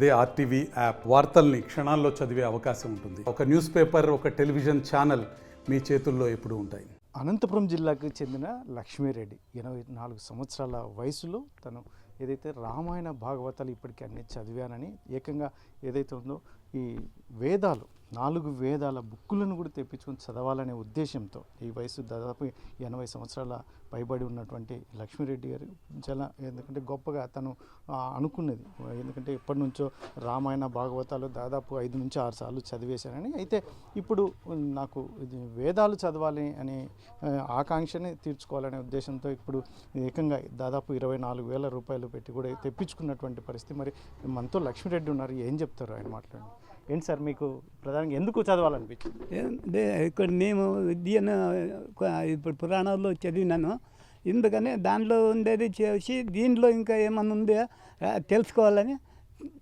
అదే RTV app వార్తల్ని క్షణాల్లో చదివే అవకాశం ఉంటుంది. ఒక న్యూస్ పేపర్, ఒక టెలివిజన్ ఛానల్ మీ చేతుల్లో ఎప్పుడూ ఉంటాయి. అనంతపురం జిల్లాకు చెందిన లక్ష్మీరెడ్డి 84 సంవత్సరాల వయసులో తను ఏదైతే రామాయణ భాగవతాలు ఇప్పటికీ అన్ని చదివానని ఏకంగా ఏదైతే ఉందో ఈ వేదాలు 4 వేదాల బుక్కులను కూడా తెప్పించుకొని చదవాలనే ఉద్దేశంతో ఈ వయసు దాదాపు 80 సంవత్సరాల పైబడి ఉన్నటువంటి లక్ష్మీరెడ్డి గారు చాలా ఎందుకంటే గొప్పగా తను అనుకున్నది. ఎందుకంటే ఎప్పటి నుంచో రామాయణ భాగవతాలు దాదాపు 5 నుంచి 6 సార్లు చదివేశానని. అయితే ఇప్పుడు నాకు వేదాలు చదవాలి అనే ఆకాంక్షని తీర్చుకోవాలనే ఉద్దేశంతో ఇప్పుడు ఏకంగా దాదాపు 24,000 రూపాయలు పెట్టి కూడా తెప్పించుకున్నటువంటి పరిస్థితి. మరి మనతో లక్ష్మీరెడ్డి ఉన్నారు, ఏం చెప్తారు ఆయన మాట్లాడండి. ఏంటి సార్ మీకు ప్రధానంగా ఎందుకు చదవాలనిపించింది? ఇక్కడ నేను విద్యను ఇప్పుడు పురాణాల్లో చదివినాను, ఎందుకని దాంట్లో ఉండేది చేసి దీంట్లో ఇంకా ఏమన్నా ఉందో తెలుసుకోవాలని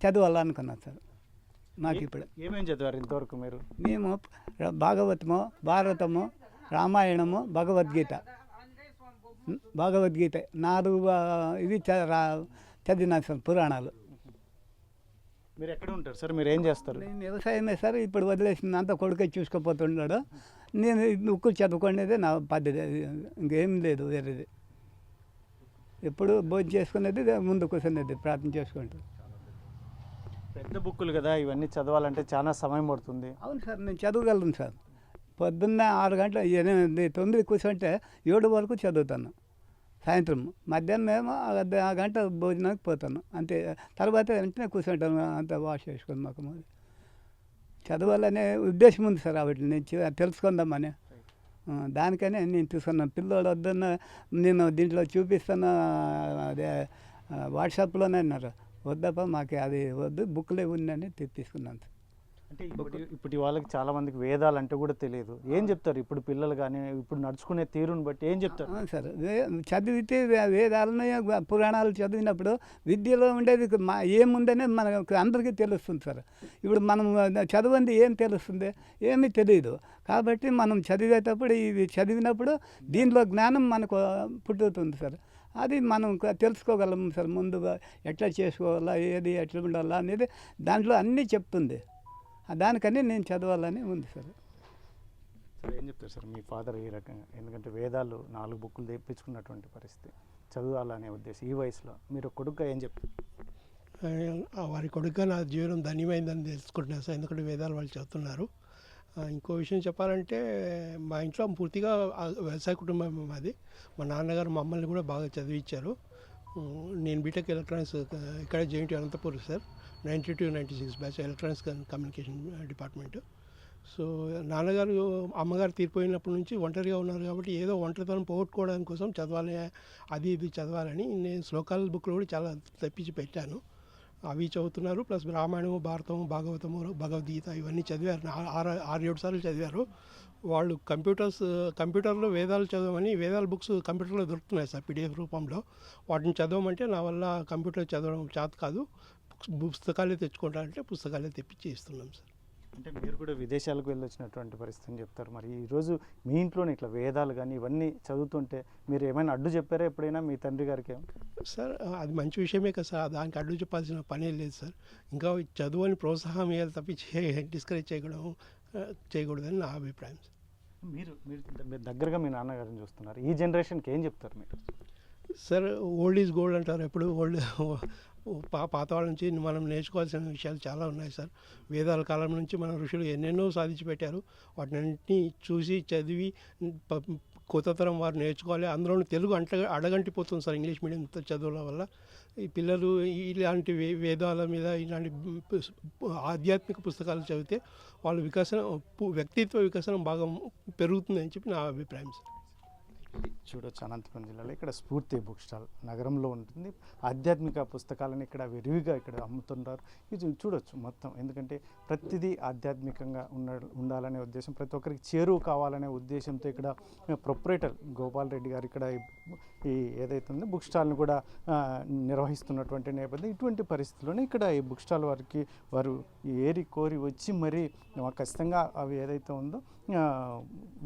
చదవాలనుకున్నాను సార్. నాకు ఇప్పుడు ఏమేమి చదివారు ఇంతవరకు మీరు? మేము భాగవతము, భారతము, రామాయణము, భగవద్గీత 4 ఇవి చదివినాను సార్ పురాణాలు. మీరు ఎక్కడ ఉంటారు సార్? మీరు ఏం చేస్తారు? నేను వ్యవసాయమే సార్. ఇప్పుడు వదిలేసింది అంతా కొడుకే చూసుకుపోతున్నాడు. నేను బుక్కులు చదువుకునేదే నా పద్ధతి, ఇంకేం లేదు వేరేది. ఎప్పుడు భోజనం చేసుకునేది, ముందు కూర్చునేది ప్రార్థన చేసుకుంటూ. పెద్ద బుక్కులు కదా, ఇవన్నీ చదవాలంటే చాలా సమయం పడుతుంది. అవును సార్, నేను చదవగలను సార్. పొద్దున్న 6 గంటల 8, 9 కూర్చుంటే 7 వరకు చదువుతాను. సాయంత్రం మధ్యాహ్నం ఏమో 1 గంట భోజనానికి పోతాను అంతే. తర్వాత వెంటనే కూర్చుంటాను, అంతా వాష్ చేసుకుని మాకు చదవాలనే ఉద్దేశం ఉంది సార్. వాటిని నేను తెలుసుకుందామని దానికనే నేను చూసుకున్నాను. పిల్లలు వద్దన్న నేను దీంట్లో చూపిస్తాను, అదే వాట్సాప్లోనే అన్నారు. వద్దప్ప మాకు అది వద్దు, బుక్లే ఉందని తీసుకున్నాను సార్. అంటే ఇప్పుడు వాళ్ళకి చాలామందికి వేదాలు అంటే కూడా తెలియదు. ఏం చెప్తారు ఇప్పుడు పిల్లలు కానీ ఇప్పుడు నడుచుకునే తీరుని బట్టి ఏం చెప్తారు? సార్ చదివితే వేదాలను పురాణాలు చదివినప్పుడు విద్యలో ఉండేది ఏముందనే మనకు అందరికీ తెలుస్తుంది సార్. ఇప్పుడు మనం చదవంది ఏం తెలుస్తుంది? ఏమీ తెలియదు. కాబట్టి మనం చదివేటప్పుడు ఇవి చదివినప్పుడు దీనిలో జ్ఞానం మనకు పుట్టుతుంది సార్. అది మనం తెలుసుకోగలం సార్. ముందుగా ఎట్లా చేసుకోవాలా, ఏది ఎట్లా ఉండాలా అనేది దాంట్లో అన్నీ చెప్తుంది. దానికని నేను చదవాలని ఉంది సార్. సార్ ఏం చెప్తారు సార్ మీ ఫాదర్ ఈ రకంగా? ఎందుకంటే వేదాలు 4 బుక్కులు తెప్పించుకున్నటువంటి పరిస్థితి, చదవాలనే ఉద్దేశం ఈ వయసులో. మీరు కొడుకుగా ఏం చెప్తారు? వారి కొడుకుగా నా జీవనం ధన్యమైందని తెలుసుకుంటున్నాను సార్. ఎందుకంటే వేదాలు వాళ్ళు చదువుతున్నారు. ఇంకో విషయం చెప్పాలంటే మా ఇంట్లో పూర్తిగా వ్యవసాయ కుటుంబం మాది. మా నాన్నగారు మమ్మల్ని కూడా బాగా చదివించారు. నేను బీటెక్ ఎలక్ట్రానిక్స్ ఇక్కడ JNT Anantapur sir, 92-96 batch electronics communication department. So నాన్నగారు అమ్మగారు తీరిపోయినప్పటి నుంచి ఒంటరిగా ఉన్నారు కాబట్టి ఏదో ఒంటరితనం పోగొట్టుకోవడం కోసం చదవాలి, అది ఇది చదవాలని నేను శ్లోకాల బుక్లు కూడా చాలా తెప్పించి పెట్టాను. అవి చదువుతున్నారు. ప్లస్ రామాయణము, భారతము, భాగవతము, భగవద్గీత ఇవన్నీ చదివారు. 6-7 సార్లు చదివారు. వాళ్ళు కంప్యూటర్లో వేదాలు చదవమని వేదాల బుక్స్ కంప్యూటర్లో దొరుకుతున్నాయి సార్ PDF రూపంలో. వాటిని చదవమంటే నా వల్ల కంప్యూటర్ చదవడం చేత కాదు, పుస్తకాలే తెచ్చుకుంటారంటే పుస్తకాలే తెప్పించి ఇస్తున్నాం సార్. అంటే మీరు కూడా విదేశాలకు వెళ్ళొచ్చినటువంటి పరిస్థితి అని చెప్తారు. మరి ఈరోజు మీ ఇంట్లోనే ఇట్లా వేదాలు కానీ ఇవన్నీ చదువుతుంటే మీరు ఏమైనా అడ్డు చెప్పారా ఎప్పుడైనా మీ తండ్రి గారికి? సార్ అది మంచి విషయమే కదా సార్, దానికి అడ్డు చెప్పాల్సిన పనే లేదు సార్. ఇంకా చదువుని ప్రోత్సాహం ఇవ్వాలి తప్పించి డిస్కరేజ్ చేయకూడదని నా అభిప్రాయం సార్. మీరు దగ్గరగా మీ నాన్నగారిని చూస్తున్నారు, ఈ జనరేషన్కి ఏం చెప్తారు మీరు? సార్ ఓల్డ్ ఈజ్ గోల్డ్ అంటారు. ఎప్పుడు పాత వాళ్ళ నుంచి మనం నేర్చుకోవాల్సిన విషయాలు చాలా ఉన్నాయి సార్. వేదాల కాలం నుంచి మన ఋషులు ఎన్నెన్నో సాధించి పెట్టారు. వాటిని చూసి చదివి కొత్త తరం వారు నేర్చుకోవాలి. అందులోనూ తెలుగు అడగంటిపోతుంది సార్ ఇంగ్లీష్ మీడియం చదువుల వల్ల. ఈ పిల్లలు ఇలాంటి వేదాల మీద ఇలాంటి ఆధ్యాత్మిక పుస్తకాలు చదివితే వాళ్ళ వ్యక్తిత్వ వికసనం బాగా పెరుగుతుందని చెప్పి నా అభిప్రాయం సార్. చూడొచ్చు అనంతపురం జిల్లాలో ఇక్కడ స్ఫూర్తి బుక్ స్టాల్ నగరంలో ఉంటుంది. ఆధ్యాత్మిక పుస్తకాలను ఇక్కడ విరివిగా ఇక్కడ అమ్ముతుంటారు. ఇది చూడొచ్చు మొత్తం, ఎందుకంటే ప్రతిదీ ఆధ్యాత్మికంగా ఉండాలనే ఉద్దేశం, ప్రతి ఒక్కరికి చేరువ కావాలనే ఉద్దేశంతో ఇక్కడ ప్రొపరేటర్ గోపాల్ రెడ్డి గారు ఇక్కడ ఈ ఏదైతే ఉందో బుక్ స్టాల్ని కూడా నిర్వహిస్తున్నటువంటి నేపథ్యం. ఇటువంటి పరిస్థితుల్లోనే ఇక్కడ ఈ బుక్ స్టాల్ వారు ఏరి కోరి వచ్చి మరి ఖచ్చితంగా అవి ఏదైతే ఉందో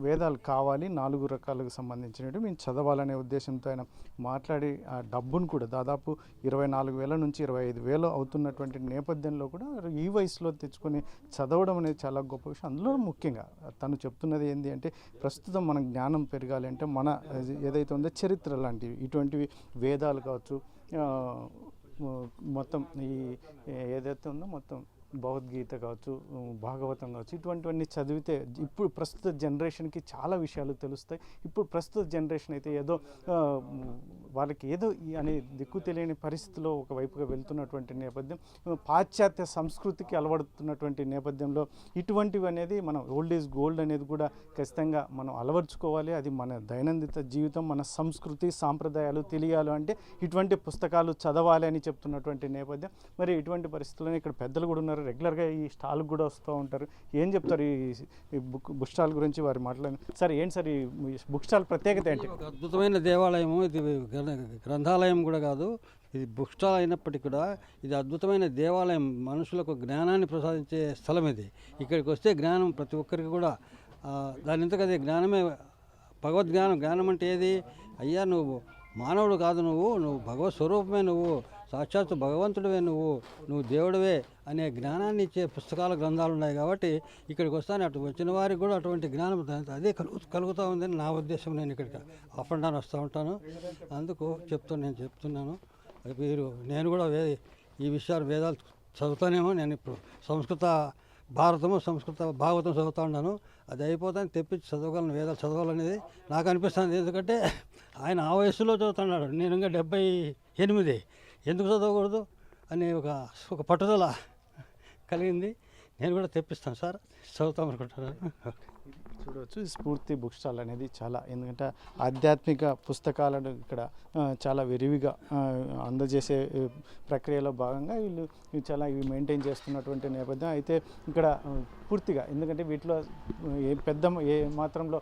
వేదాలు కావాలి, 4 రకాలకు సంబంధించిన సంబంధించినవి మేము చదవాలనే ఉద్దేశంతో ఆయన మాట్లాడి ఆ డబ్బును కూడా దాదాపు 24,000 నుంచి 25,000 అవుతున్నటువంటి నేపథ్యంలో కూడా ఈ వయసులో తెచ్చుకొని చదవడం అనేది చాలా గొప్ప విషయం. అందులో ముఖ్యంగా తను చెప్తున్నది ఏంటి అంటే ప్రస్తుతం మన జ్ఞానం పెరగాలి అంటే మన ఏదైతే ఉందో చరిత్ర లాంటివి ఇటువంటివి వేదాలు కావచ్చు, మొత్తం ఈ ఏదైతే ఉందో మొత్తం భగవద్గీత కావచ్చు, భాగవతం కావచ్చు, ఇటువంటివన్నీ చదివితే ఇప్పుడు ప్రస్తుత జనరేషన్కి చాలా విషయాలు తెలుస్తాయి. ఇప్పుడు ప్రస్తుత జనరేషన్ అయితే ఏదో వాళ్ళకి ఏదో అనే దిక్కు తెలియని పరిస్థితిలో ఒకవైపుగా వెళ్తున్నటువంటి నేపథ్యం, పాశ్చాత్య సంస్కృతికి అలవడుతున్నటువంటి నేపథ్యంలో ఇటువంటివి అనేది మనం ఓల్డ్ ఈజ్ గోల్డ్ అనేది కూడా ఖచ్చితంగా మనం అలవర్చుకోవాలి. అది మన దైనందిన జీవితం, మన సంస్కృతి సాంప్రదాయాలు తెలియాలి అంటే ఇటువంటి పుస్తకాలు చదవాలి అని చెప్తున్నటువంటి నేపథ్యం. మరి ఇటువంటి పరిస్థితుల్లో ఇక్కడ పెద్దలు కూడా ఉన్నారు, రెగ్యులర్గా ఈ స్టాల్కి కూడా వస్తూ ఉంటారు. ఏం చెప్తారు ఈ బుక్ స్టాల్ గురించి వారు మాట్లాడి? సార్ ఏంటి సార్ ఈ బుక్ స్టాల్ ప్రత్యేకత ఏంటి? ఒక అద్భుతమైన దేవాలయము ఇది, గ్రంథాలయం కూడా కాదు, ఇది బుక్ స్టాల్ అయినప్పటికీ కూడా ఇది అద్భుతమైన దేవాలయం. మనుషులకు జ్ఞానాన్ని ప్రసాదించే స్థలం ఇది. ఇక్కడికి వస్తే జ్ఞానం ప్రతి ఒక్కరికి కూడా దాని ఇంతకదే జ్ఞానమే భగవద్జ్ఞానం. జ్ఞానం అంటే ఏది? అయ్యా నువ్వు మానవుడు కాదు, నువ్వు భగవత్ స్వరూపమే, నువ్వు సాక్షాత్తు భగవంతుడివే, నువ్వు దేవుడివే అనే జ్ఞానాన్ని ఇచ్చే పుస్తకాల గ్రంథాలు ఉన్నాయి. కాబట్టి ఇక్కడికి వస్తాను, అటు వచ్చిన వారికి కూడా అటువంటి జ్ఞానం అదే కలుగుతూ ఉందని నా ఉద్దేశం. నేను ఇక్కడికి అప్ అండ్ డౌన్ వస్తూ ఉంటాను, అందుకు నేను చెప్తున్నాను. నేను కూడా ఈ విషయాలు వేదాలు చదువుతానేమో. నేను ఇప్పుడు సంస్కృత భాగవతం చదువుతూ ఉన్నాను. అది అయిపోతాను తెప్పించి చదవగలను, వేదాలు చదవాలనేది నాకు అనిపిస్తుంది. ఎందుకంటే ఆయన ఆ వయసులో చదువుతున్నాడు, నేను ఇంకా 78, ఎందుకు చదవకూడదు అనే ఒక పట్టుదల కలిగింది. నేను కూడా తెప్పిస్తాను సార్, చదువుతాం అనుకుంటున్నాను. చూడవచ్చు స్ఫూర్తి బుక్ స్టాల్ అనేది చాలా, ఎందుకంటే ఆధ్యాత్మిక పుస్తకాలను ఇక్కడ చాలా విరివిగా అందజేసే ప్రక్రియలో భాగంగా వీళ్ళు చాలా ఇవి మెయింటైన్ చేస్తున్నటువంటి నేపథ్యం. అయితే ఇక్కడ పూర్తిగా, ఎందుకంటే వీటిలో ఏ మాత్రంలో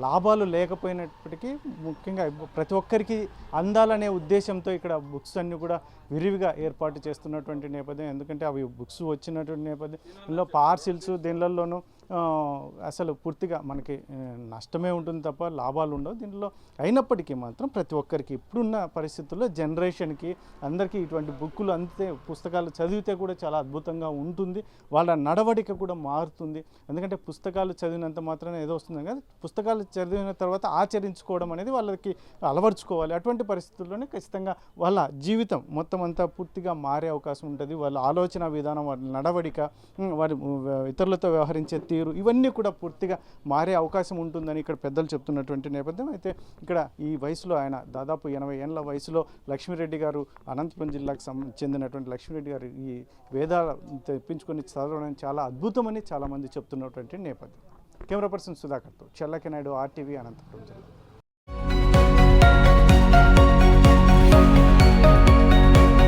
లాభాలు లేకపోయినప్పటికీ ముఖ్యంగా ప్రతి ఒక్కరికి అందాలనే ఉద్దేశంతో ఇక్కడ బుక్స్ అన్నీ కూడా విరివిగా ఏర్పాటు చేస్తున్నటువంటి నేపథ్యం. ఎందుకంటే అవి బుక్స్ వచ్చినటువంటి నేపథ్యంలో పార్సిల్స్ దీనిలోనూ అసలు పూర్తిగా మనకి నష్టమే ఉంటుంది తప్ప లాభాలు ఉండవు దీనిలో. అయినప్పటికీ మాత్రం ప్రతి ఒక్కరికి ఇప్పుడున్న పరిస్థితుల్లో జనరేషన్కి అందరికీ ఇటువంటి బుక్కులు అంతే, పుస్తకాలు చదివితే కూడా చాలా అద్భుతంగా ఉంటుంది, వాళ్ళ నడవడిక కూడా మారుతుంది. ఎందుకంటే పుస్తకాలు చదివినంత మాత్రాన ఏదో వస్తుంది కదా, పుస్తకాలు చదివిన తర్వాత ఆచరించుకోవడం అనేది వాళ్ళకి అలవర్చుకోవాలి. అటువంటి పరిస్థితుల్లోనే ఖచ్చితంగా వాళ్ళ జీవితం మొత్తం అంతా పూర్తిగా మారే అవకాశం ఉంటుంది. వాళ్ళ ఆలోచన విధానం, వాళ్ళ నడవడిక, వారి ఇతరులతో వ్యవహరించే తీరు, ఇవన్నీ కూడా పూర్తిగా మారే అవకాశం ఉంటుందని ఇక్కడ పెద్దలు చెప్తున్నటువంటి నేపథ్యం. అయితే ఇక్కడ ఈ వయసులో ఆయన దాదాపు 80 ఏళ్ళ వయసులో లక్ష్మీరెడ్డి గారు, అనంతపురం జిల్లాకు చెందినటువంటి లక్ష్మీరెడ్డి గారు ఈ వేదాలు తెప్పించుకొని చదవడం చాలా అద్భుతమని చాలామంది చెప్తున్నటువంటి నేపథ్యం. కెమెరా పర్సన్ సుధాకర్తో చెల్లకి నాయుడు, RTV, అనంతపురం జిల్లా.